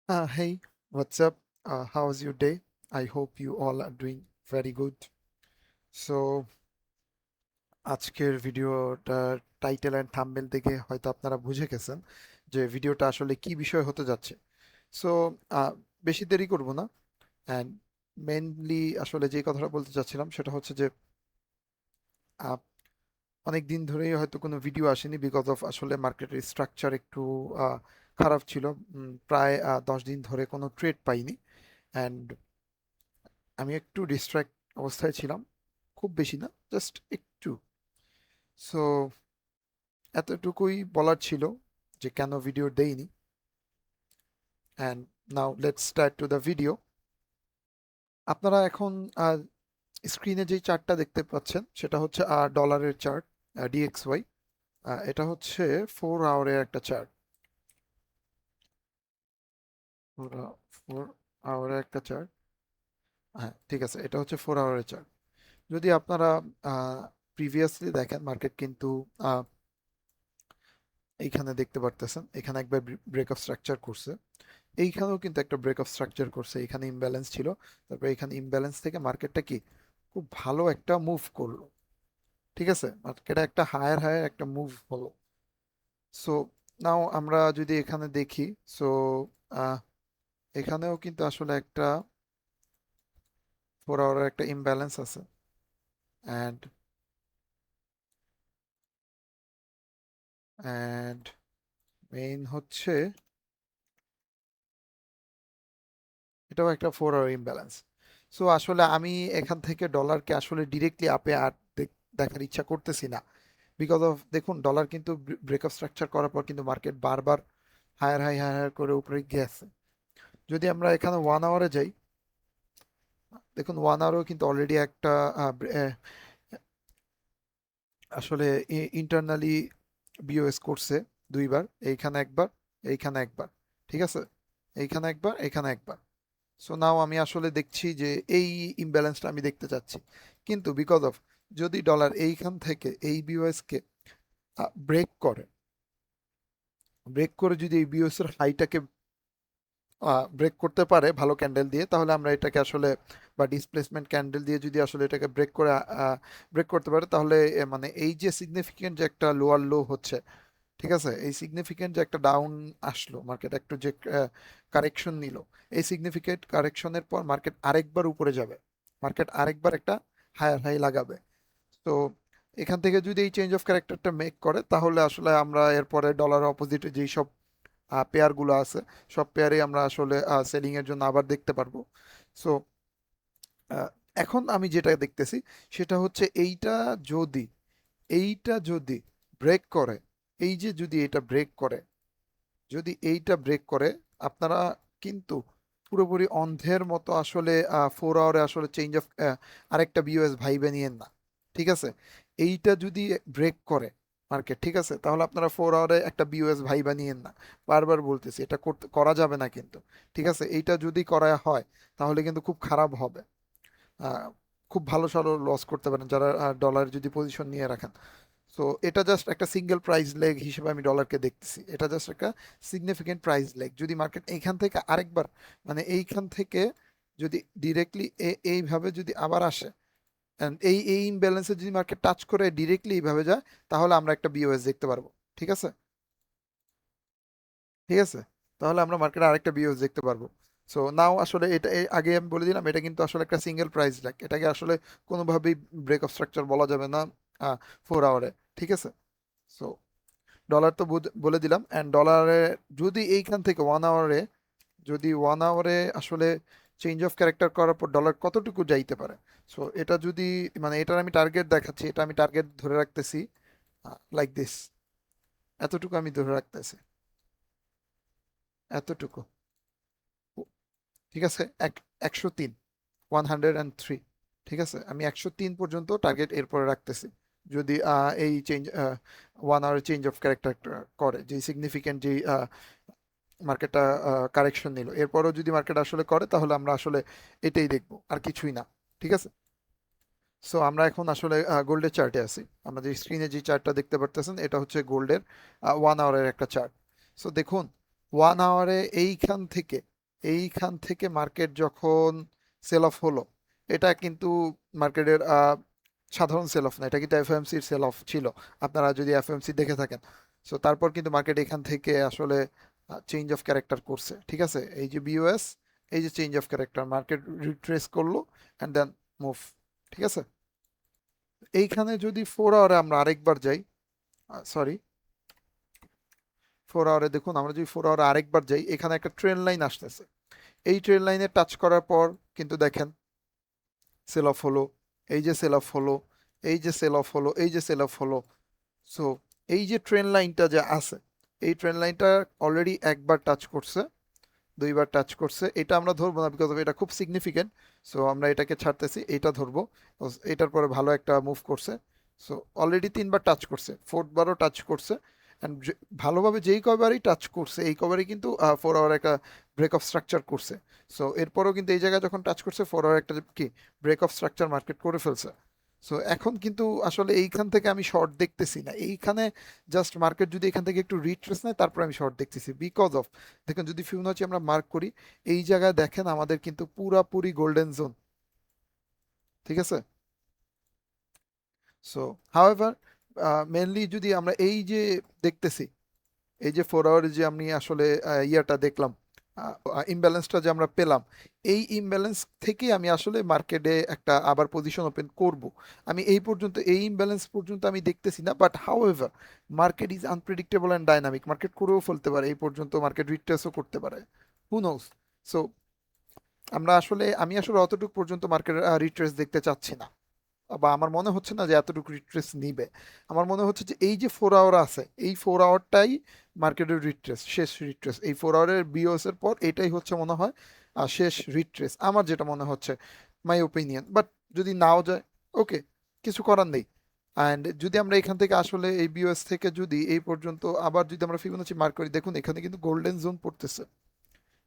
Hey, what's up? How's your day? I hope you all are doing very good. So, আজকের ভিডিওটার title and thumbnail দেখে হয়তো আপনারা বুঝে গেছেন যে ভিডিওটা আসলে কি বিষয় হতে যাচ্ছে। সো, বেশি দেরি করব না। অ্যান্ড মেনলি আসলে যে কথাটা বলতে চাচ্ছিলাম সেটা হচ্ছে যে আহ, অনেক দিন ধরেই হয়তো কোনো ভিডিও আসেনি বিকজ অফ আসলে মার্কেটের স্ট্রাকচার একটু আহ, খারাপ ছিল। প্রায় 10 দিন ধরে কোনো ট্রেড পাইনি। অ্যান্ড আমি একটু ডিস্ট্র্যাক্ট অবস্থায় ছিলাম, খুব বেশি না, জাস্ট একটু। সো এতটুকুই বলার ছিল যে কেন ভিডিও দেইনি। And now let's start to the video. আপনারা এখন স্ক্রিনে যেই চার্টটা দেখতে পাচ্ছেন সেটা হচ্ছে ডলারের চার্ট, ডিএক্সওয়াই। এটা হচ্ছে 4 আওয়ারের একটা চার্ট। 4 আওয়ারের একটা চার্ট। হ্যাঁ, ঠিক আছে, এটা হচ্ছে 4 আওয়ারের চার্ট। যদি আপনারা প্রিভিয়াসলি দেখেন, মার্কেট কিন্তু এইখানে দেখতে পারতেছেন, এখানে একবার ব্রেক অফ স্ট্রাকচার করছে, এইখানেও কিন্তু একটা ব্রেক অফ স্ট্রাকচার করছে, এখানে ইমব্যালেন্স ছিল, তারপর এখানে ইমব্যালেন্স থেকে মার্কেটটা কি খুব ভালো একটা মুভ করলো। ঠিক আছে, মার্কেটে একটা হায়ার হায়ার একটা মুভ হলো। সো নাও আমরা যদি এখানে দেখি, সো এখানেও কিন্তু আসলে একটা 4 আওয়ারের একটা ইমব্যালেন্স আছে। অ্যান্ড অ্যান্ড মেইন হচ্ছে এটাও একটা 4 আওয়ার ইমব্যালেন্স। সো আসলে আমি এখান থেকে ডলারকে আসলে ডিরেক্টলি আপে আর দেখার ইচ্ছা করতেছি না, বিকজ অফ দেখুন ডলার কিন্তু ব্রেকআপ স্ট্রাকচার করার পর কিন্তু মার্কেট বারবার হায়ার হাই হায়ার হায়ার করে উপরে গেছে। যদি আমরা এখানে 1 আওয়ারে যাই, দেখুন 1 আওয়ারেও কিন্তু অলরেডি একটা আসলে ইন্টারনালি বিওএস করছে দুইবার, এইখানে একবার, এইখানে একবার। ঠিক আছে, এইখানে একবার, এইখানে একবার। সো নাও আমি আসলে দেখছি যে এই ইমব্যালেন্সটা আমি দেখতে চাচ্ছি, কিন্তু বিকজ অফ যদি ডলার এইখান থেকে এই বিওএস কে ব্রেক করে, ব্রেক করে যদি এই বিওএস এর হাইটাকে ব্রেক করতে পারে ভালো ক্যান্ডেল দিয়ে, তাহলে আমরা এটাকে আসলে, বা ডিসপ্লেসমেন্ট ক্যান্ডেল দিয়ে যদি আসলে এটাকে ব্রেক করে ব্রেক করতে পারে, তাহলে মানে এই যে সিগনিফিকেন্ট যে একটা লোয়ার লো হচ্ছে, ঠিক আছে, এই সিগনিফিকেন্ট যে একটা ডাউন আসলো, মার্কেট একটু যে কারেকশন নিল, এই সিগনিফিকেন্ট কারেকশনের পর মার্কেট আরেকবার উপরে যাবে, মার্কেট আরেকবার একটা হায়ার হাই লাগাবে। তো এখান থেকে যদি এই চেঞ্জ অফ ক্যারেক্টারটা মেক করে, তাহলে আসলে আমরা এরপরে ডলার অপোজিটে যেই সব পেয়ারগুলো আছে, সব পেয়ারে আমরা আসলে সেলিং এর জন্য আবার দেখতে পারবো। সো এখন আমি যেটা দেখতেছি সেটা হচ্ছে যদি এইটা যদি ব্রেক করে, এই যে যদি এটা ব্রেক করে, যদি এইটা ব্রেক করে, আপনারা কিন্তু পুরোপুরি অন্ধের মতো আসলে 4 আওয়ারে আসলে চেঞ্জ অফ আরেকটা বিওএস ভাইবে নিয়েন না। ঠিক আছে, এইটা যদি ব্রেক করে মার্কেট, ঠিক আছে, তাহলে আপনারা 4 আওয়ারে একটা বিওএস ভাইবা নিয়েন না। বারবার বলতেছি, এটা করতে করা যাবে না কিন্তু। ঠিক আছে, এইটা যদি করা হয় তাহলে কিন্তু খুব খারাপ হবে। আহ, খুব ভালো সড়ো লস করতে পারেন যারা ডলার যদি পজিশন নিয়ে রাখেন। সো এটা জাস্ট একটা সিঙ্গেল প্রাইস লেগ হিসেবে আমি ডলারকে দেখতেছি, এটা জাস্ট একটা সিগনিফিকেন্ট প্রাইস লেগ। যদি মার্কেট এইখান থেকে আরেকবার, মানে এইখান থেকে যদি ডিরেক্টলি এইভাবে যদি আবার আসে, and এই ইমব্যালেন্সে যদি মার্কেট টাচ করে ডিরেক্টলি এইভাবে যায়, তাহলে আমরা একটা বিওএস দেখতে পারবো। ঠিক আছে, ঠিক আছে, তাহলে আমরা মার্কেটে আরেকটা বিওএস দেখতে পারবো। সো নাও আসলে এটা আগে আমি বলে দিলাম, এটা কিন্তু আসলে একটা সিঙ্গেল প্রাইস লেগ, এটাকে আসলে কোনোভাবেই ব্রেক অফ স্ট্রাকচার বলা যাবে না 4 আওয়ারে। ঠিক আছে, সো ডলার তো বলে দিলাম। অ্যান্ড ডলারে যদি এইখান থেকে 1 আওয়ারে, যদি 1 আওয়ারে আসলে চেঞ্জ অফ ক্যারেক্টার করার পর ডলার কতটুকু যাইতে পারে। সো এটা যদি, মানে এটার আমি টার্গেট দেখাচ্ছি, এটা আমি টার্গেট ধরে রাখতেছি লাইক দিস, এতটুকু আমি ধরে রাখতেছি, এতটুকু। ঠিক আছে, 103, 103। ঠিক আছে, আমি 103 পর্যন্ত টার্গেট এরপরে রাখতেছি। যদি এই change 1 hour change of character করে, যে সিগনিফিকেন্ট যে মার্কেটটা কারেকশন নিল, এরপরও যদি মার্কেট আসলে করে, তাহলে আমরা আসলে এটাই দেখবো, আর কিছুই না। ঠিক আছে, সো আমরা এখন আসলে গোল্ডের চার্টে আছি। আমরা যে স্ক্রিনে যে চার্টটা দেখতে পারতেছেন, এটা হচ্ছে গোল্ডের 1 আওয়ারের একটা চার্ট। সো দেখুন 1 আওয়ারে এইখান থেকে এইখান থেকে মার্কেট যখন সেল অফ হলো, এটা কিন্তু মার্কেটের সাধারণ সেল অফ না, এটা কিন্তু এফএমসির সেল অফ ছিল, আপনারা যদি এফএমসি দেখে থাকেন। সো তারপর কিন্তু মার্কেট এখান থেকে আসলে চেঞ্জ অফ ক্যারেক্টার করছে, ঠিক আছে? এই যে বিওএস, এই যে change of character, market retrace করলো অ্যান্ড দেন মুভ, ঠিক আছে? এইখানে যদি 4 আওয়ারে আমরা আরেকবার যাই, সরি 4 আওয়ারে দেখুন, আমরা যদি 4 আওয়ারে আরেকবার যাই, এখানে একটা ট্রেন লাইন আসতেছে। এই ট্রেন লাইনে টাচ করার পর কিন্তু দেখেন সেল অফ হলো, এই যে সেল অফ হলো, এই যে সেল অফ হলো, এই যে সেল অফ হলো। সো এই যে ট্রেন লাইনটা যে আছে, এই ট্রেন লাইনটা অলরেডি একবার টাচ করছে, দুইবার টাচ করছে, এটা আমরা ধরবো না বিকজ এটা খুব সিগনিফিকেন্ট। সো আমরা এটাকে ছাড়তেছি, এটা ধরবো। এটার পরে ভালো একটা মুভ করছে। সো অলরেডি 3বার টাচ করছে, 4th বারও টাচ করছে। অ্যান্ড ভালোভাবে যেই কয়বারই টাচ করছে, এই কয়বারই কিন্তু 4 আওয়ার একটা ব্রেক অফ স্ট্রাকচার করছে। সো এরপরও কিন্তু এই জায়গায় যখন টাচ করছে, 4 আওয়ার একটা কি ব্রেক অফ স্ট্রাকচার মার্কেট করে ফেলছে। সো এখন কিন্তু আসলে এইখান থেকে আমি শর্ট দেখতেছি না, এইখানে জাস্ট মার্কেট যদি এখান থেকে একটু রিট্রেস নেয় তারপর আমি শর্ট দেখতেছি বিকজ অফ, দেখেন যদি ফিবোনাচি আমরা মার্ক করি, এই জায়গায় দেখেন আমাদের কিন্তু পুরাপুরি গোল্ডেন জোন, ঠিক আছে? সো হাউএভার মেনলি যদি আমরা এই যে দেখতেছি, এই যে 4 আওয়ারে যে আমি আসলে ইয়াটা দেখলাম, ইমব্যালেন্সটা যে আমরা পেলাম, এই ইমব্যালেন্স থেকে আমি আসলে মার্কেটে একটা আবার পজিশন ওপেন করব। আমি এই পর্যন্ত এই ইমব্যালেন্স পর্যন্ত আমি দেখতেছি না, but however market is unpredictable and dynamic, market করেও ফেলতে পারে, এই পর্যন্ত মার্কেট রিট্রেসও করতে পারে, হু নোস। সো আমি আসলে অতটুকু পর্যন্ত মার্কেট রিট্রেস দেখতে চাচ্ছি না, বা আমার মনে হচ্ছে না যে এতটুকু রিট্রেস নিবে। আমার মনে হচ্ছে যে এই যে 4 আওয়ার আছে, এই 4 আওয়ারটাই মার্কেটের রিট্রেস, শেষ রিট্রেস। এই 4 আওয়ারের বিওএস এর পর এটাই হচ্ছে মনে হয় শেষ রিট্রেস, আমার যেটা মনে হচ্ছে, মাই ওপিনিয়ন। বাট যদি নাও যায়, ওকে, কিছু করার নেই। অ্যান্ড যদি আমরা এখান থেকে আসলে এই বিওএস থেকে যদি এই পর্যন্ত আবার যদি আমরা ফিবোনাচি মার্ক করি, দেখুন এখানে কিন্তু গোল্ডেন জোন পড়তেছে,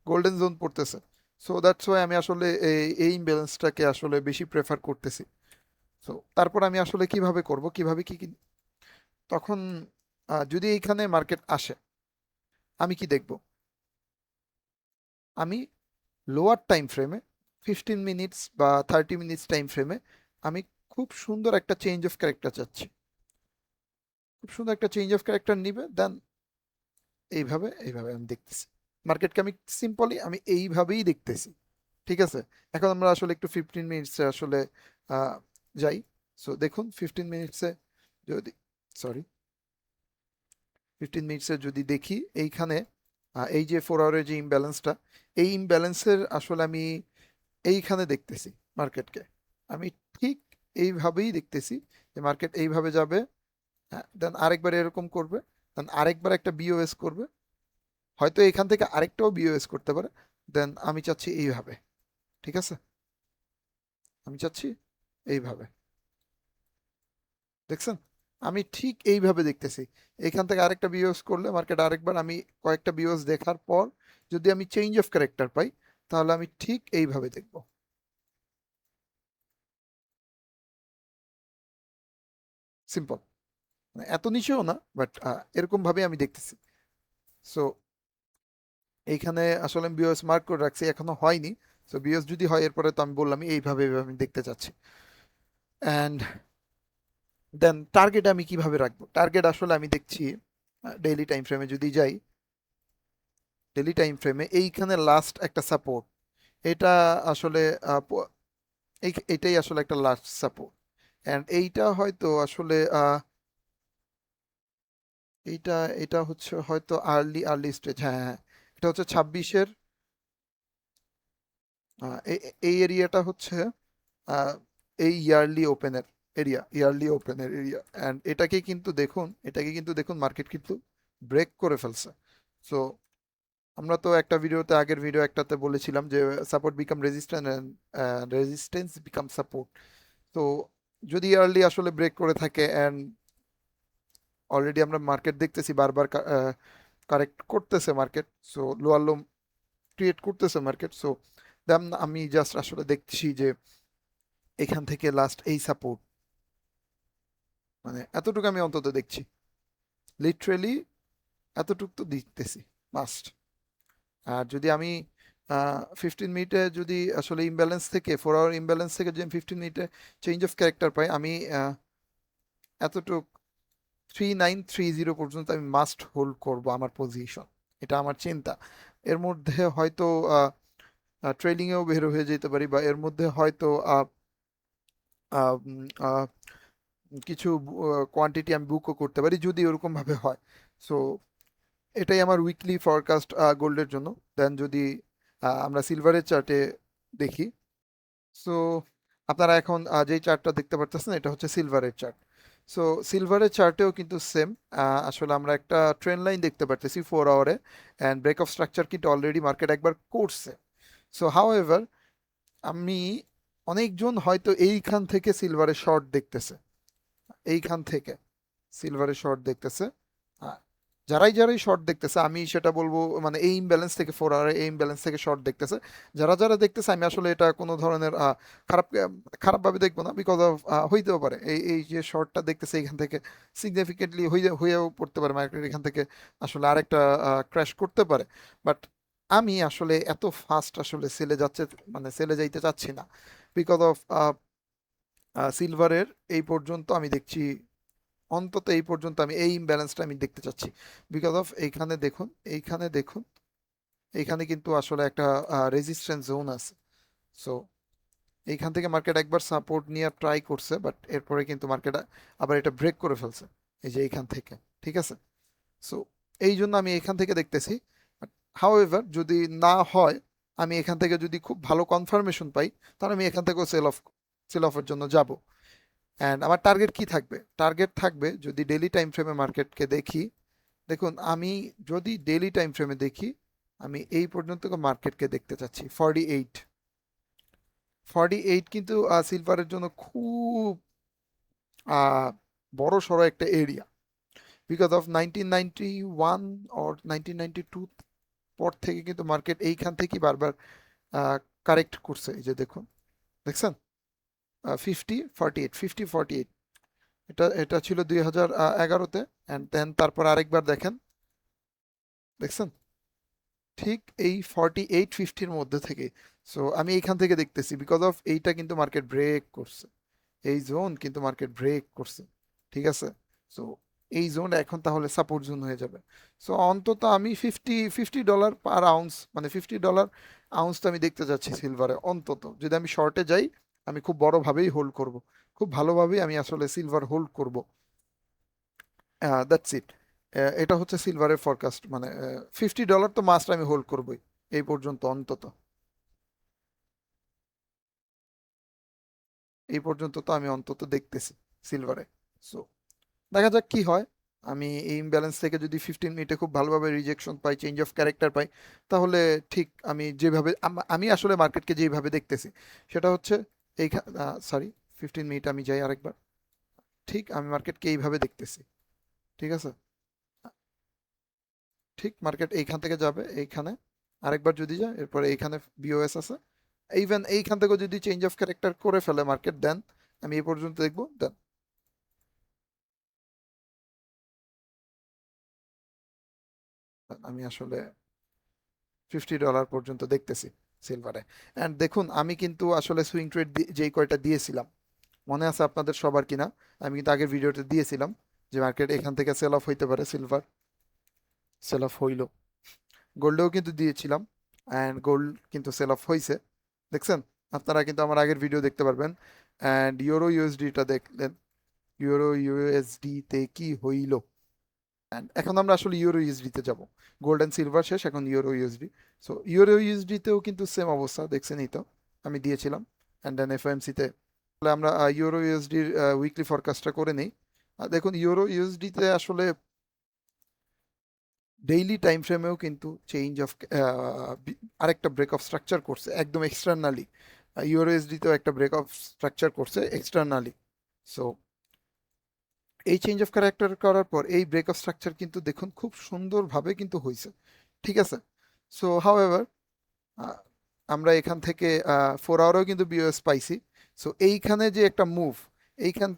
গোল্ডেন জোন পড়তেছে। সো দ্যাটস ওয়াই আমি আসলে এই ইমব্যালেন্সটাকে আসলে বেশি প্রেফার করতেছি। সো তারপর আমি আসলে কিভাবে করব, কিভাবে কি তখন যদি এইখানে মার্কেট আসে, আমি কি দেখব? আমি লোয়ার টাইম ফ্রেমে 15 মিনিটস বা 30 মিনিটস টাইম ফ্রেমে আমি খুব সুন্দর একটা চেঞ্জ অফ ক্যারেক্টার চাচ্ছি, খুব সুন্দর একটা চেঞ্জ অফ ক্যারেক্টার নিবে, দেন এইভাবে এইভাবে আমি দেখতেছি মার্কেটকে, আমি সিম্পলি আমি এইভাবেই দেখতেছি, ঠিক আছে? এখন আমরা আসলে একটু 15 মিনিটসে আসলে আহ, যাই। সো দেখুন 15 মিনিটসে যদি, সরি 15 মিনিটসে যদি দেখি, এইখানে এই যে 4 আওয়ারের যে ইমব্যালেন্সটা, এই ইমব্যালেন্সের আসলে আমি এইখানে দেখতেছি মার্কেটকে, আমি ঠিক এইভাবেই দেখতেছি যে মার্কেট এইভাবে যাবে, দেন আরেকবার এরকম করবে, দেন আরেকবার একটা বিওএস করবে, হয়তো এখান থেকে আরেকটাও বিওএস করতে পারে, দেন আমি চাচ্ছি এইভাবে, ঠিক আছে? আমি চাচ্ছি এইভাবে, দেখছেন? আমি ঠিক এইভাবে দেখতেছি, এখান থেকে আরেকটা বিওএস করলে মার্কেট আরেকবার, আমি কয়েকটা বিওএস দেখার পর যদি আমি চেঞ্জ অফ ক্যারেক্টার পাই, তাহলে আমি ঠিক এইভাবে দেখব, সিম্পল। মানে এত নিচেও না, বাট এরকম ভাবে আমি দেখতেছি। সো এইখানে আসলে আমি বিওএস মার্ক করে রাখছি, এখনো হয়নি। সো বিওএস যদি হয়, এরপরে তো আমি বললাম এইভাবে এইভাবে আমি দেখতে চাচ্ছি। অ্যান্ড দেন টার্গেট আমি কিভাবে রাখবো? টার্গেট আসলে আমি দেখছি ডেইলি টাইম ফ্রেমে যদি যাই, ডেইলি টাইম ফ্রেমে এইখানে লাস্ট একটা সাপোর্ট, এটা আসলে এইটাই আসলে একটা লাস্ট সাপোর্ট। অ্যান্ড এইটা হয়তো আসলে এইটা এটা হচ্ছে হয়তো আর্লি আর্লি স্টেজ, হ্যাঁ হ্যাঁ, এটা হচ্ছে 26-এর, এই এরিয়াটা হচ্ছে আহ, এই ইয়ারলি ওপেনের এরিয়া। অ্যান্ড এটাকে কিন্তু দেখুন মার্কেট কিন্তু ব্রেক করে ফেলছে। সো আমরা তো একটা ভিডিওতে, আগের ভিডিও একটাতে বলেছিলাম যে support become resistance and resistance become support. তো যদি ইয়ারলি আসলে ব্রেক করে থাকে, অ্যান্ড অলরেডি আমরা মার্কেট দেখতেছি বারবার কারেক্ট করতেছে মার্কেট, সো লোয়ার লো ক্রিয়েট করতেছে মার্কেট। সো দেন আমি জাস্ট আসলে দেখছি যে এখান থেকে লাস্ট এই সাপোর্ট, মানে এতটুকু আমি অন্তত দেখছি, লিটারেলি এতটুকু তো দেখতেছি মাস্ট। আর যদি আমি 15 মিনিটে যদি আসলে ইমব্যালেন্স থেকে 4 আওয়ার ইমব্যালেন্স থেকে যদি আমি 15 মিনিটে চেঞ্জ অফ ক্যারেক্টার পাই, আমি এতটুক 3930 পর্যন্ত আমি মাস্ট হোল্ড করব আমার পজিশন। এটা আমার চিন্তা। এর মধ্যে হয়তো ট্রেডিংয়েও বের হয়ে যেতে পারি, বা এর মধ্যে হয়তো আহ, উম, আহ, কিছু কোয়ান্টিটি আমি বুকও করতে পারি যদি ওরকম ভাবে হয়। সো এটাই আমার উইকলি ফরকাস্ট গোল্ডের জন্য। দেন যদি আমরা সিলভারের চার্টে দেখি, সো আপনারা এখন যেই চার্টটা দেখতে পারতেছেন এটা হচ্ছে সিলভারের চার্ট। সো সিলভারের চার্টেও কিন্তু সেম, আসলে আমরা একটা ট্রেন্ড লাইন দেখতে পারতেছি 4 আওয়ারে, অ্যান্ড ব্রেক অফ স্ট্রাকচার কিন্তু অলরেডি মার্কেট একবার করছে। সো হাউ এভার, আমি অনেকজন হয়তো এইখান থেকে সিলভারের শর্ট দেখতেছে, এইখান থেকে সিলভারের শর্ট দেখতেছে। আহ, যারাই যারাই শর্ট দেখতেছে আমি সেটা বলবো, মানে এই ইমব্যালেন্স থেকে 4 আওয়ারে এই ইমব্যালেন্স থেকে শর্ট দেখতেছে, যারা যারা দেখতেছে, আমি আসলে এটা কোনো ধরনের খারাপ খারাপভাবে দেখবো না, বিকজ অফ হইতেও পারে এই এই যে শর্টটা দেখতেছে এখান থেকে সিগনিফিকেন্টলি হয়েও পড়তে পারে মার্কেট এখান থেকে আসলে আরেকটা ক্র্যাশ করতে পারে। বাট আমি আসলে এত ফাস্ট আসলে সেলে যাচ্ছে, মানে সেলে যাইতে চাচ্ছি না, বিকজ অফ সিলভারের এই পর্যন্ত আমি দেখছি, অন্তত এই পর্যন্ত আমি এই ইমব্যালেন্সটা আমি দেখতে চাচ্ছি। বিকজ অফ এইখানে দেখুন, এইখানে দেখুন, এইখানে কিন্তু আসলে একটা রেজিস্ট্যান্স জোন আছে। সো এইখান থেকে মার্কেট একবার সাপোর্ট নিয়ে ট্রাই করছে, বাট এরপরে কিন্তু মার্কেট আবার এটা ব্রেক করে ফেলছে, এই যে এইখান থেকে। ঠিক আছে, সো এই জন্য আমি এখান থেকে দেখতেছি। হাউ এভার যদি না হয়, আমি এখান থেকে যদি খুব ভালো কনফার্মেশন পাই, তাহলে আমি এখান থেকেও সেল অফের জন্য যাব। অ্যান্ড আমার টার্গেট কি থাকবে? টার্গেট থাকবে যদি ডেলি টাইম ফ্রেমে মার্কেটকে দেখি, দেখুন আমি যদি ডেলি টাইম ফ্রেমে দেখি, আমি এই পর্যন্ত মার্কেটকে দেখতে চাচ্ছি 48। 48 কিন্তু সিলভারের জন্য খুব আহ, বড় সড়ো একটা এরিয়া, বিকজ অফ 1991 অর 1992 পর থেকে কিন্তু মার্কেট এইখান থেকেই বারবার কারেক্ট করছে। এই যে দেখুন, দেখছেন 50 48 50 48, এটা এটা ছিল 2011-তে, অ্যান্ড দেন তারপর আরেকবার দেখেন, দেখছেন ঠিক এই 48 50-র মধ্যে থেকে। সো আমি এইখান থেকে দেখতেছি, বিকজ অফ এইটা কিন্তু মার্কেট ব্রেক করছে, এই জোন কিন্তু মার্কেট ব্রেক করছে। ঠিক আছে, সো এই জোন এখন তাহলে সাপোর্ট জোন হয়ে যাবে। সো অন্তত আমি $50 পার আউন্স, মানে $50 আউন্স তো আমি দেখতে যাচ্ছি সিলভারে। অন্তত যদি আমি শর্টে যাই, আমি খুব বড়ভাবেই হোল্ড করব, খুব ভালোভাবেই আমি আসলে সিলভার হোল্ড করব। That's it. এটা হচ্ছে সিলভারের ফরকাস্ট, মানে $50 তো মাস্ট আমি হোল্ড করবই এই পর্যন্ত অন্তত। এই পর্যন্ত তো আমি অন্তত দেখতেছি সিলভারে। সো দেখা যাক কি হয়। আমি এই ইমব্যালেন্স থেকে যদি 15 মিনিটে খুব ভালোভাবে রিজেকশন পাই, চেঞ্জ অফ ক্যারেক্টার পাই, তাহলে ঠিক আমি যেভাবে আমি আসলে মার্কেটকে যেভাবে দেখতেছি সেটা হচ্ছে এইখানে, সরি, 15 মিনিট আমি যাই আরেকবার। ঠিক আমি মার্কেটকে এইভাবে দেখতেছি। ঠিক আছে, ঠিক মার্কেট এইখান থেকে যাবে এইখানে, আরেকবার যদি যায়, এরপরে এইখানে বিওএস আছে, ইভেন এইখান থেকে যদি চেঞ্জ অফ ক্যারেক্টার করে ফেলে মার্কেট, দেন আমি এই পর্যন্ত দেখবো। দেন আমি আসলে $50 পর্যন্ত দেখতেছি সিলভারে। অ্যান্ড দেখুন আমি কিন্তু আসলে সুইং ট্রেড যেই কয়টা দিয়েছিলাম, মনে আছে আপনাদের সবার কিনা, আমি কিন্তু আগের ভিডিওতে দিয়েছিলাম যে মার্কেট এখান থেকে সেল অফ হইতে পারে, সিলভার সেল অফ হইল। গোল্ডেও কিন্তু দিয়েছিলাম, অ্যান্ড গোল্ড কিন্তু সেল অফ হয়েছে, দেখছেন। আপনারা কিন্তু আমার আগের ভিডিও দেখতে পারবেন। অ্যান্ড ইউরো ইউএসডিটা দেখলেন, ইউরো ইউএসডি তে কি হইল। And এখন আমরা আসলে ইউরো ইউএসডি তে যাব, গোল্ড অ্যান্ড সিলভার শেষ, এখন euro USD. So euro USD তেও কিন্তু সেম অবস্থা, দেখছেনই তো, আমি দিয়েছিলাম। অ্যান্ড দেন এফওএমসি তে তাহলে আমরা ইউরো ইউএসডির উইকলি ফরকাস্টটা করে নিই। দেখুন ইউরো ইউএসডি তে আসলে ডেইলি টাইম ফ্রেমেও কিন্তু চেঞ্জ অফ আরেকটা ব্রেক অফ স্ট্রাকচার করছে একদম এক্সটার্নালি। ইউরো ইউএসডিতেও একটা ব্রেক অফ স্ট্রাকচার করছে এক্সটার্নালি। সো এই চেঞ্জ অফ ক্যারেক্টার করার পর এই ব্রেক অফ স্ট্রাকচার কিন্তু দেখুন খুব সুন্দরভাবে কিন্তু হয়েছে। ঠিক আছে, সো হাউ এভার আমরা এখান থেকে 4 আওয়ারেও কিন্তু বিওএস পাইছি। সো এইখানে যে একটা মুভ, এইখান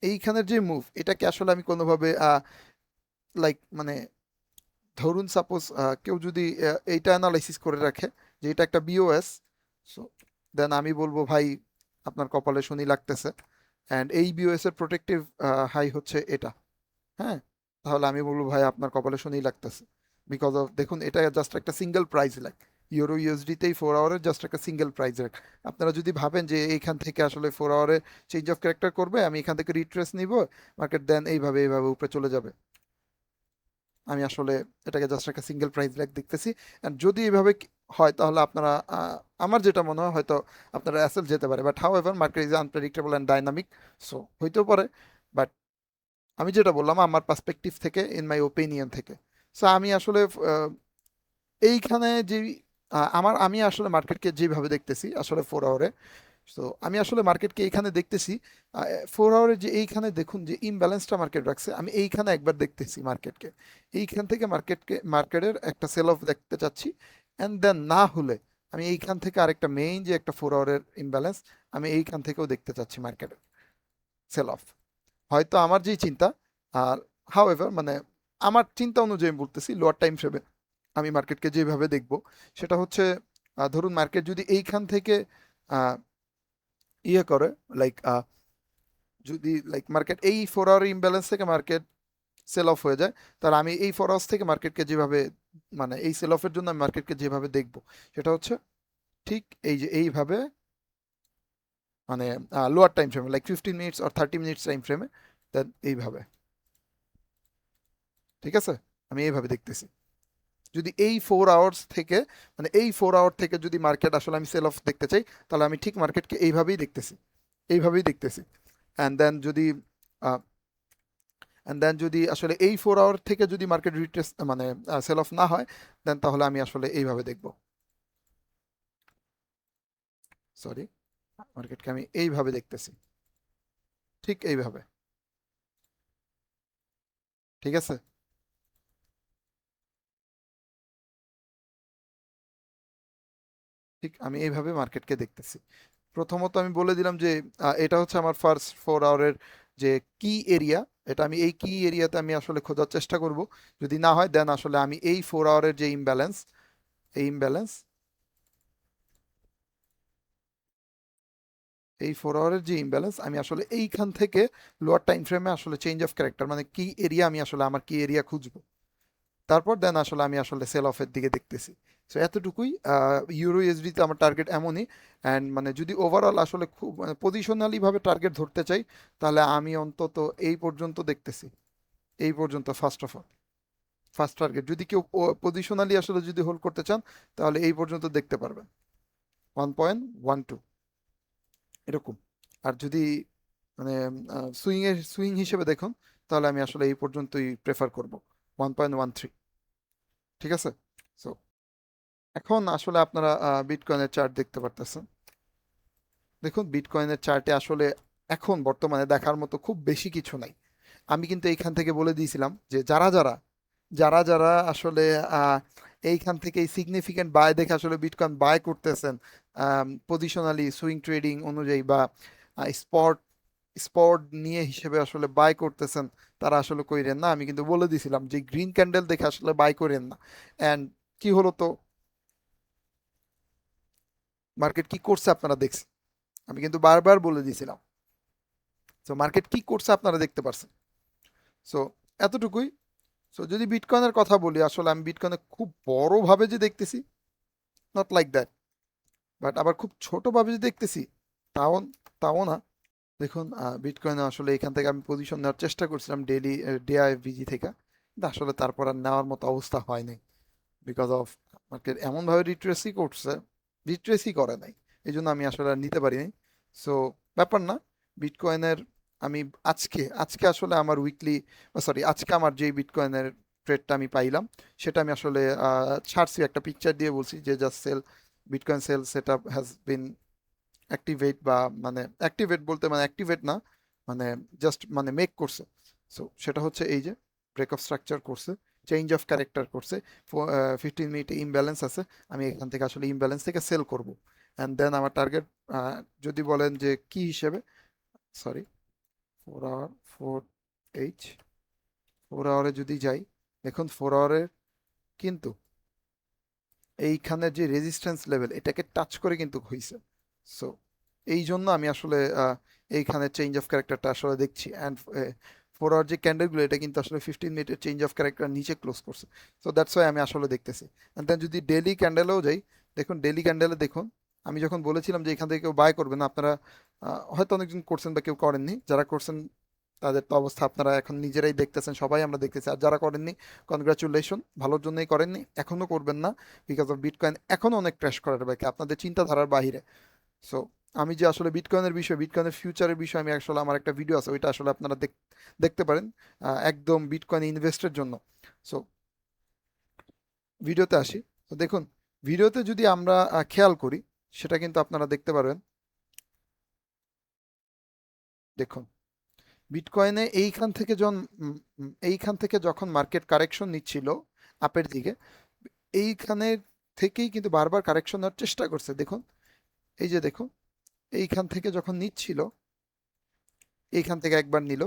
এইখানের যে মুভ, এটাকে আসলে আমি কোনোভাবে লাইক, মানে ধরুন সাপোজ কেউ যদি এইটা অ্যানালাইসিস করে রাখে যে এটা একটা বিওএস। সো দেন আমি বলবো ভাই আপনার কপালে শনি লাগতেছে, অ্যান্ড এই বিওএস এর প্রোটেক্টিভ হাই হচ্ছে এটা। হ্যাঁ, তাহলে আমি বলবো ভাই আপনার কপালে শনি লাগতেছে, বিকজ অফ দেখুন এটা জাস্ট একটা সিঙ্গেল প্রাইস ল্যাগ। ইউরো ইউএসডিতেই 4 আওয়ারের জাস্ট একটা সিঙ্গেল প্রাইস ল্যাগ। আপনারা যদি ভাবেন যে এইখান থেকে আসলে 4 আওয়ারে চেঞ্জ অফ ক্যারেক্টার করবে, আমি এখান থেকে রিট্রেস নিব, মার্কেট দেন এইভাবে এইভাবে উপরে চলে যাবে, আমি আসলে এটাকে জাস্ট একটা সিঙ্গেল প্রাইস ল্যাগ দেখতেছি। অ্যান্ড যদি এইভাবে হয় তাহলে আপনারা আমার যেটা মনে হয় হয়তো আপনারা অ্যাসেল যেতে পারে, but how ever market is unpredictable and dynamic. So হইতেও পারে, বাট আমি যেটা বললাম আমার পার্সপেক্টিভ থেকে, ইন মাই ওপিনিয়ন থেকে। সো আমি আসলে এইখানে যে আমি আসলে মার্কেটকে যেভাবে দেখতেছি আসলে 4 আওয়ারে, তো আমি আসলে মার্কেটকে এইখানে দেখতেছি 4 আওয়ারে যে এইখানে দেখুন যে ইমব্যালেন্সটা মার্কেট রাখছে, আমি এইখানে একবার দেখতেছি মার্কেটকে, এইখান থেকে মার্কেটের একটা সেল অফ দেখতে চাচ্ছি। অ্যান্ড দেন না হলে আমি এইখান থেকে আরেকটা মেইন যে একটা 4 আওয়ারের ইমব্যালেন্স, আমি এইখান থেকেও দেখতে চাচ্ছি মার্কেটের সেল অফ। হয়তো আমার যেই চিন্তা, আর হাউএভার মানে আমার চিন্তা অনুযায়ী আমি বলতেছি লোয়ার টাইম ফ্রেমে আমি মার্কেটকে যেভাবে দেখব সেটা হচ্ছে ধরুন মার্কেট যদি এইখান থেকে আহ, ইয়ে করে, লাইক যদি লাইক মার্কেট এই 4 আওয়ার ইমব্যালেন্স থেকে মার্কেট সেল অফ হয়ে যায়, তাহলে আমি এই 4 আওয়ার্স থেকে মার্কেটকে যেভাবে মানে এই সেল অফের জন্য আমি মার্কেটকে যেভাবে দেখব সেটা হচ্ছে ঠিক এই যে এইভাবে, মানে লোয়ার টাইম ফ্রেমে লাইক 15 মিনিটস আর 30 মিনিটস টাইম ফ্রেমে, দেন এইভাবে। ঠিক আছে, আমি এইভাবে দেখতেছি যদি এই 4 আওয়ার্স থেকে, মানে এই 4 আওয়ার থেকে যদি মার্কেট আসলে আমি সেল অফ দেখতে চাই, তাহলে আমি ঠিক মার্কেটকে এইভাবেই দেখতেছি, এইভাবেই দেখতেছি। অ্যান্ড দেন যদি আসলে এই 4 আওয়ার থেকে যদি মার্কেট রিট্রেস মানে সেল অফ না হয়, দেন তাহলে আমি আসলে এইভাবে দেখব, সরি, মার্কেটকে আমি এইভাবে দেখতেছি, ঠিক এইভাবে। ঠিক আছে, ঠিক আমি এইভাবে মার্কেটকে দেখতেছি। প্রথমত আমি বলে দিলাম যে এটা হচ্ছে আমার ফার্স্ট 4 আওয়ারের যে কি এরিয়া, এটা আমি এই কি এরিয়াতে আমি আসলে খোঁজার চেষ্টা করব। যদি না হয় দেন আসলে আমি এই 4 আওয়ারের যে ইমব্যালেন্স, এই ইমব্যালেন্স, এই 4 আওয়ারের যে ইমব্যালেন্স আমি আসলে এইখান থেকে লোয়ার টাইম ফ্রেমে আসলে চেঞ্জ অফ ক্যারেক্টার মানে কি এরিয়া, আমি আসলে আমার কি এরিয়া খুঁজবো, তারপর দেন আসলে আমি আসলে সেল অফের দিকে দেখতেছি। সো এতটুকুই, ইউরো ইউএসডিতে আমার টার্গেট এমনই। অ্যান্ড মানে যদি ওভারঅল আসলে খুব মানে পজিশনালি ভাবে টার্গেট ধরতে চাই, তাহলে আমি অন্তত এই পর্যন্ত দেখতেছি, এই পর্যন্ত first of all, first target যদি কেউ পজিশনালি আসলে যদি হোল্ড করতে চান, তাহলে এই পর্যন্ত দেখতে পারবেন 1.12 এরকম। আর যদি মানে সুইং হিসেবে দেখুন, তাহলে আমি আসলে এই পর্যন্তই প্রেফার করব, 1.13। ঠিক আছে, সো এখন আসলে আপনারা বিটকয়েনের চার্ট দেখতে পারতেছেন। দেখুন বিটকয়েনের চার্টে আসলে এখন বর্তমানে দেখার মতো খুব বেশি কিছু নাই। আমি কিন্তু এইখান থেকে বলে দিয়েছিলাম যে যারা আসলে আহ, এইখান থেকে সিগনিফিকেন্ট বাই দেখে আসলে বিটকয়েন বাই করতেছেন, পজিশনালি সুইং ট্রেডিং অনুযায়ী বা স্পট স্পট নিয়ে হিসেবে আসলে বাই করতেছেন, তারা আসলে কইরেন না। আমি কিন্তু বলে দিয়েছিলাম যে গ্রিন ক্যান্ডেল দেখে আসলে বাই করেন না। অ্যান্ড কি হলো তো, মার্কেট কি করছে আপনারা দেখছেন, আমি কিন্তু বারবার বলে দিয়েছিলাম। তো মার্কেট কি করছে আপনারা দেখতে পারছেন। সো এতটুকুই। সো যদি বিটকয়েনের কথা বলি, আসলে আমি বিটকয়েনে খুব বড়ভাবে যে দেখতেছি, নট লাইক দ্যাট, বাট আবার খুব ছোটভাবে যে দেখতেছি, তাও তাও না। দেখুন বিটকয়েনে আসলে এখান থেকে আমি পজিশন নেওয়ার চেষ্টা করছিলাম ডেইলি ডিআইএফবিজি থেকে, কিন্তু আসলে তারপর আর নেওয়ার মতো অবস্থা হয়নি, বিকজ অফ মার্কেট এমনভাবে রিট্রেসই করছে, রিট্রেসই করে নাই, এই জন্য আমি আসলে আর নিতে পারিনি। সো ব্যাপার না, বিটকয়েনের আমি আজকে আজকে আসলে আমার উইকলি, সরি আজকে আমার যেই বিটকয়েনের ট্রেডটা আমি পাইলাম, সেটা আমি আসলে ছাড়ছি একটা পিকচার দিয়ে, বলছি যে just sell, bitcoin sell set up has been activate, বা মানে অ্যাক্টিভেট বলতে মানে অ্যাক্টিভেট না, মানে জাস্ট মানে মেক করছে। সো সেটা হচ্ছে এই যে ব্রেক অফ স্ট্রাকচার করছে, চেঞ্জ অফ ক্যারেক্টার করছে, 15 মিনিটে ইমব্যালেন্স আছে, আমি এখান থেকে আসলে ইমব্যালেন্স থেকে সেল করব। অ্যান্ড দেন আমার টার্গেট যদি বলেন যে কি হিসেবে, সরি 4 আওয়ার 4H, 4 আওয়ারে যদি যাই, দেখুন 4 আওয়ারে কিন্তু এইখানে যে রেজিস্ট্যান্স লেভেল এটাকে টাচ করে কিন্তু হইছে। সো এই জন্য আমি আসলে এইখানে চেঞ্জ অফ ক্যারেক্টারটা আসলে দেখছি। অ্যান্ড 4 আওয়ার যে ক্যান্ডেলগুলো এটা কিন্তু আসলে 15 মিনিটের চেঞ্জ অফ ক্যারেক্টার নিচে ক্লোজ করছে। সো দ্যাটস ওয়াই আমি আসলে দেখতেছি। অ্যান্ড দেন যদি ডেলি ক্যান্ডেলেও যাই, দেখুন ডেলি ক্যান্ডেলে দেখুন, আমি যখন বলেছিলাম যে এখান থেকে কেউ বাই করবে না, আপনারা হয়তো অনেকজন করছেন বা কেউ করেননি। যারা করছেন তাদের তো অবস্থা আপনারা এখন নিজেরাই দেখতেছেন, সবাই আমরা দেখতেছি। আর যারা করেননি, কনগ্রাচুলেশন, ভালোর জন্যই করেননি, এখনো করবেন না। বিকজ অফ বিটকয়েন এখনো অনেক ক্র্যাশ করার বাকি, আপনাদের চিন্তাধারার বাইরে। সো আমি যে আসলে বিটকয়েনের বিষয়, বিটকয়েনের ফিউচারের বিষয়, আমি আসলে আমার একটা ভিডিও আছে, ওইটা আসলে আপনারা দেখতে পারেন, একদম বিটকয়েন ইনভেস্টের জন্য। সো ভিডিওতে আসি। তো দেখুন, ভিডিওতে যদি আমরা খেয়াল করি, সেটা কিন্তু আপনারা দেখতে পারবেন। দেখুন, বিটকয়েনে এইখান থেকে যখন মার্কেট কারেকশন নিচ্ছিল আপের দিকে, এইখানে থেকেই কিন্তু বারবার কারেকশন নেওয়ার চেষ্টা করছে। দেখুন, এই যে দেখুন, এইখান থেকে যখন নিচ্ছিল, এইখান থেকে একবার নিল,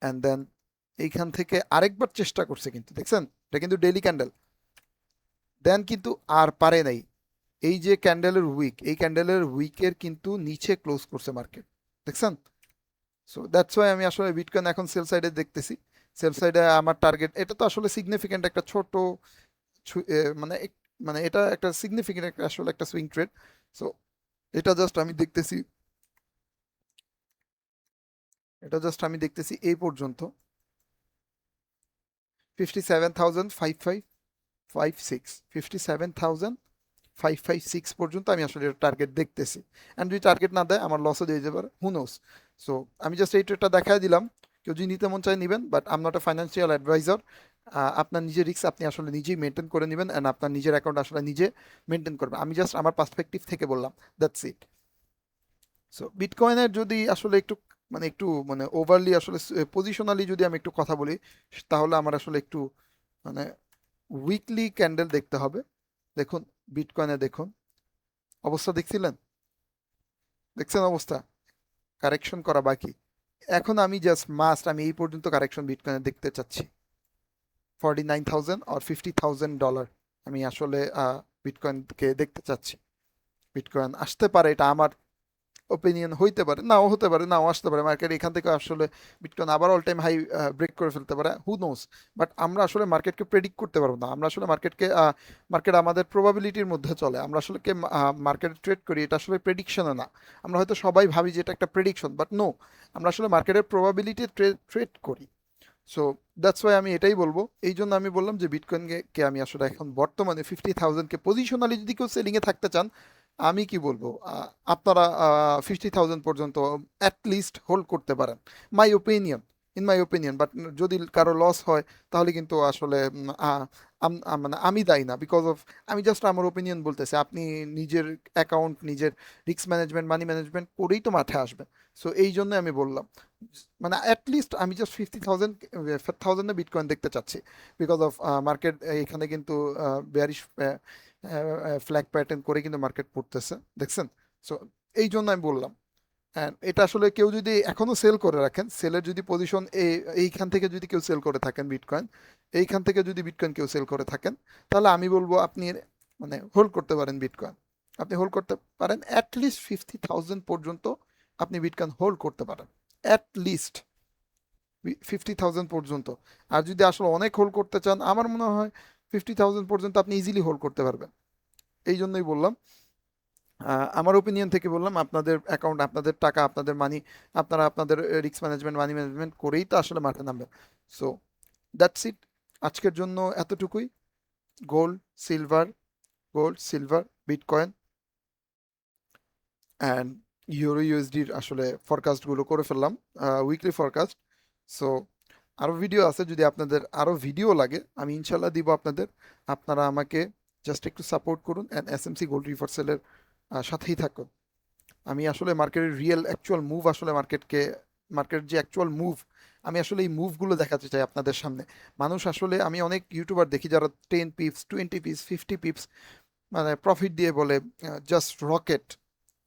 অ্যান্ড দেন এইখান থেকে আরেকবার চেষ্টা করছে, কিন্তু দেখছেন এটা কিন্তু ডেইলি ক্যান্ডেল। দেন কিন্তু আর পারে নাই। এই যে ক্যান্ডেলের উইক, এই ক্যান্ডেলের উইকের কিন্তু নিচে ক্লোজ করছে মার্কেট, দেখছেন। সো দ্যাটস ওয়াই আমি আসলে বিটকয়েন এখন সেল সাইডে দেখতেছি। সেল সাইডে আমার টার্গেট, এটা তো আসলে সিগনিফিক্যান্ট একটা ছোট মানে মানে এটা একটা সিগনিফিক্যান্ট একটা আসলে একটা সুইং ট্রেড। সো এটা জাস্ট আমি দেখতেছি, এই পর্যন্ত 57,556, 57,556 পর্যন্ত আমি আসলে এটা টার্গেট দেখতেছি। অ্যান্ড যদি টার্গেট না দেয়, আমার লসও দিয়ে যেতে পারে, হু নোস। সো আমি জাস্ট এই ট্রেডটা দেখাই দিলাম। কেউ যদি নিতে মন চায় নিবেন, but I am not a financial advisor. আপনার নিজের রিস্ক আপনি আসলে নিজেই মেনটেন করে নেবেন, অ্যান্ড আপনার নিজের অ্যাকাউন্ট আসলে নিজে মেনটেন করবেন। আমি জাস্ট আমার পার্সপেক্টিভ থেকে বললাম, দ্যাটস ইট। সো বিটকয়েনের যদি আসলে একটু মানে ওভারলি আসলে পজিশনালি যদি আমি একটু কথা বলি, তাহলে আমার আসলে একটু মানে উইকলি ক্যান্ডেল দেখতে হবে। দেখুন, বিটকয়েনে দেখুন অবস্থা, দেখছেন অবস্থা, কারেকশন করা বাকি। এখন আমি জাস্ট আমি এই পর্যন্ত কারেকশন বিটকয়েনে দেখতে চাচ্ছি। 49,000 আর $50,000 আমি আসলে বিটকয়েনকে দেখতে চাচ্ছি। বিটকয়েন আসতে পারে, এটা আমার ওপিনিয়ন, হইতে পারে, নাও হতে পারে, নাও আসতে পারে। মার্কেট এখান থেকে আসলে বিটকয়েন আবার অল টাইম হাই ব্রেক করে ফেলতে পারে, হু নোস। বাট আমরা আসলে মার্কেটকে প্রেডিক্ট করতে পারবো না। আমরা আসলে মার্কেট আমাদের প্রবাবিলিটির মধ্যে চলে। আমরা আসলে মার্কেটে ট্রেড করি, এটা আসলে প্রেডিকশনে না। আমরা হয়তো সবাই ভাবি যে এটা একটা প্রেডিকশন, বাট নো, আমরা আসলে মার্কেটের প্রবাবিলিটি ট্রেড করি। সো দ্যাটস ওয়াই আমি এটাই বলবো। এই জন্য আমি বললাম যে বিটকয়েনকে আমি আসলে এখন বর্তমানে 50,000কে পজিশনালি যদি কেউ সেলিংয়ে থাকতে চান, আমি কি বলবো, আপনারা 50,000 পর্যন্ত অ্যাটলিস্ট হোল্ড করতে পারেন, my opinion, my opinion. But যদি কারো লস হয়, তাহলে কিন্তু আসলে মানে আমি দায়ী না, বিকজ অফ আমি জাস্ট আমার ওপিনিয়ন বলতেছি। আপনি নিজের অ্যাকাউন্ট, নিজের রিস্ক ম্যানেজমেন্ট, মানি ম্যানেজমেন্ট করেই তো মাঠে আসবেন। সো এই জন্য আমি বললাম, মানে অ্যাটলিস্ট আমি জাস্ট 50,000 বিটকয়েন দেখতে চাচ্ছি, বিকজ অফ মার্কেট এখানে কিন্তু বেয়ারিশ ফ্ল্যাগ প্যাটার্ন করে কিন্তু মার্কেট পড়তেছে, দেখছেন। সো এই জন্য আমি বললাম। অ্যান্ড এটা আসলে কেউ যদি এখনো সেল করে রাখেন, সেলের যদি পজিশন এইখান থেকে যদি কেউ সেল করে থাকেন বিটকয়েন, এইখান থেকে যদি বিটকয়েন কেউ সেল করে থাকেন, তাহলে আমি বলবো আপনি মানে হোল্ড করতে পারেন বিটকয়েন। আপনি হোল্ড করতে পারেন অ্যাটলিস্ট 50,000 পর্যন্ত, আপনি বিটকয়েন হোল্ড করতে পারেন অ্যাটলিস্ট 50,000 পর্যন্ত। আর যদি আসলে অনেক হোল্ড করতে চান, আমার মনে হয় 50,000 পর্যন্ত আপনি ইজিলি হোল্ড করতে পারবেন। এই জন্যই বললাম, আমার ওপিনিয়ন থেকে বললাম, আপনাদের অ্যাকাউন্ট, আপনাদের টাকা, আপনাদের মানি, আপনারা আপনাদের রিস্ক ম্যানেজমেন্ট, মানি ম্যানেজমেন্ট করেই তো আসলে মাঠে নামবেন। সো দ্যাটস ইট, আজকের জন্য এতটুকুই। Gold, silver, bitcoin and euro ইউএসডির আসলে ফরকাস্টগুলো করে ফেললাম, উইকলি ফরকাস্ট। সো আরও ভিডিও আছে, যদি আপনাদের আরও ভিডিও লাগে আমি ইনশাল্লাহ দিব আপনাদের। আপনারা আমাকে জাস্ট একটু সাপোর্ট করুন, অ্যান্ড এসএমসি গোল্ড রিভার্সালের সাথেই থাকুন। আমি আসলে মার্কেটের রিয়েল অ্যাকচুয়াল মুভ, আসলে মার্কেটের যে অ্যাকচুয়াল মুভ, আমি আসলে এই মুভগুলো দেখাতে চাই আপনাদের সামনে। মানুষ আসলে, আমি অনেক ইউটিউবার দেখি যারা 10 পিপস, 20 পিপস, 50 পিপস মানে প্রফিট দিয়ে বলে জাস্ট রকেট,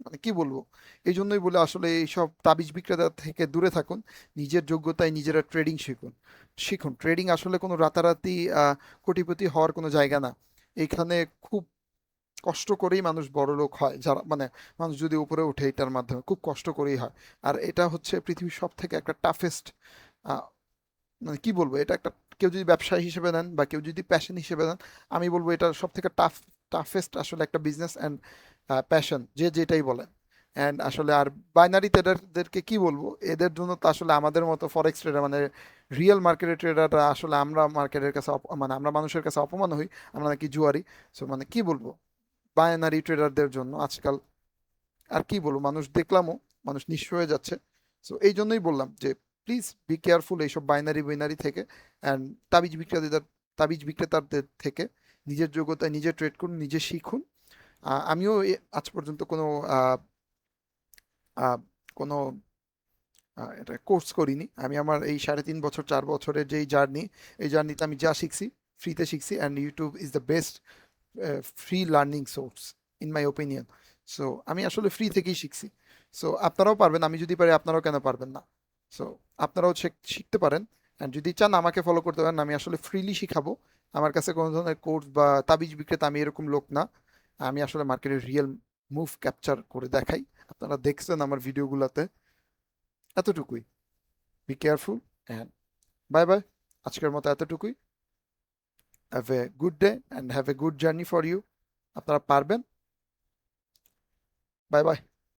মানে কি বলবো। এই জন্যই বলে আসলে এইসব তাবিজ বিক্রেতা থেকে দূরে থাকুন। নিজের যোগ্যতায় নিজেরা ট্রেডিং শিখুন। ট্রেডিং আসলে কোনো রাতারাতি কোটিপতি হওয়ার কোনো জায়গা না। এইখানে খুব কষ্ট করেই মানুষ বড়লোক হয়, যারা মানে মানুষ যদি উপরে ওঠে এটার মাধ্যমে খুব কষ্ট করেই হয়। আর এটা হচ্ছে পৃথিবীর সব থেকে একটা টাফেস্ট, মানে কি বলবো, এটা একটা, কেউ যদি ব্যবসা হিসেবে নেন বা কেউ যদি প্যাশন হিসেবে নেন, আমি বলবো এটা সব থেকে টাফেস্ট আসলে একটা বিজনেস অ্যান্ড প্যাশন, যে যেটাই বলেন। অ্যান্ড আসলে আর বাইনারি ট্রেডারদেরকে কি বলবো, এদের জন্য তো আসলে আমাদের মতো ফরেক্স ট্রেডার মানে রিয়েল মার্কেটের ট্রেডাররা আসলে আমরা মার্কেটের কাছে মানে আমরা মানুষের কাছে অপমান হই, আমরা নাকি জুয়ারি। সো মানে কি বলবো, বাইনারি ট্রেডারদের জন্য আজকাল আর কি বলবো, মানুষ দেখলামও, মানুষ নিঃস্ব হয়ে যাচ্ছে। সো এই জন্যই বললাম যে প্লিজ বি কেয়ারফুল এইসব বাইনারি বাইনারি থেকে, অ্যান্ড তাবিজ বিক্রেতাদের তাবিজ বিক্রেতাদের থেকে। নিজের যোগ্যতায় নিজে ট্রেড করুন, নিজে শিখুন। আমিও আজ পর্যন্ত কোনো আহ, আহ, কোনো এটা কোর্স করিনি। আমি আমার এই 3.5 বছর 4 বছরের যেই জার্নি, এই জার্নিতে আমি যা শিখছি ফ্রিতে শিখছি, and YouTube is the best free learning source in my opinion. So আমি আসলে ফ্রি থেকেই শিখছি। সো আপনারাও পারবেন, আমি যদি পারি আপনারাও কেন পারবেন না? সো আপনারাও শিখতে পারেন। অ্যান্ড যদি চান আমাকে ফলো করতে পারেন, আমি আসলে ফ্রিলি শিখাবো। আমার কাছে কোনো ধরনের কোর্স বা তাবিজ বিক্রেতা, আমি এরকম লোক না। আমি আসলে মার্কেটের রিয়েল মুভ ক্যাপচার করে দেখাই। আপনারা দেখছেন আমার ভিডিওগুলোতে। এতটুকুই। Be careful and bye bye. আজকের মতো এতটুকুই। Have a good day and have a good journey for you. আপনারা পারবেন। Bye by.